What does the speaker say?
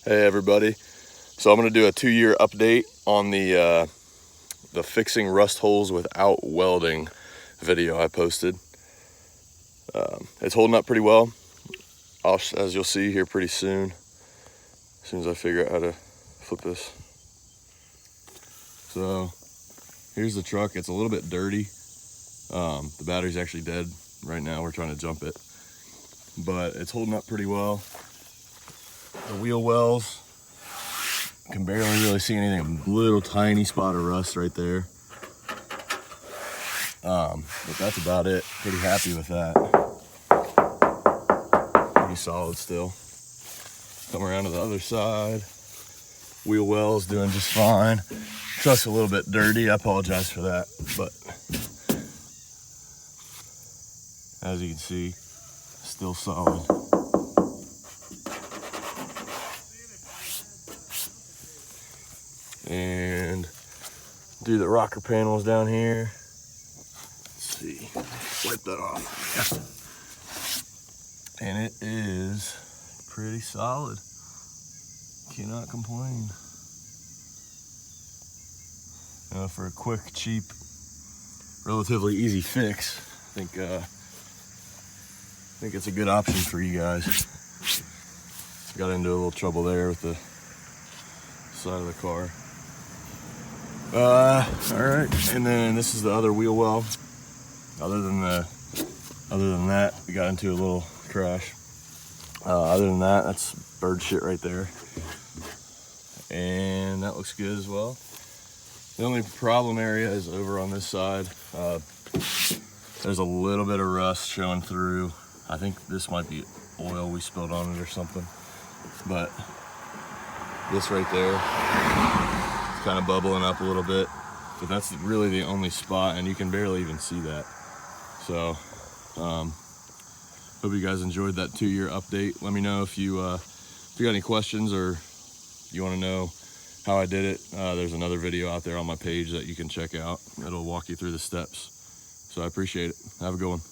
Hey everybody, so I'm going to do a 2-year update on the fixing rust holes without welding video I posted. It's holding up pretty well, as you'll see here pretty soon, as soon as I figure out how to flip this. So here's the truck. It's a little bit dirty. The battery's actually dead right now. We're trying to jump it, but it's holding up pretty well. The wheel wells, can barely really see anything. A little tiny spot of rust right there. But that's about it. Pretty happy with that. Pretty solid still. Come around to the other side. Wheel wells doing just fine. Truck's a little bit dirty. I apologize for that. But as you can see, still solid. And do the rocker panels down here. Let's see, wipe that off. And it is pretty solid. Cannot complain. For a quick, cheap, relatively easy fix, I think it's a good option for you guys. Got into a little trouble there with the side of the car. All right, and then this is the other wheel well. Other than that, we got into a little crash. Other than that, that's bird shit right there, and that looks good as well. The only problem area is over on this side. There's a little bit of rust showing through. I think this might be oil we spilled on it or something, but this right there, kind of bubbling up a little bit, but that's really the only spot, and you can barely even see that. So hope you guys enjoyed that 2-year update. Let me know if you got any questions or you want to know how I did it. There's another video out there on my page that you can check out. It'll walk you through the steps. So I appreciate it. Have a good one.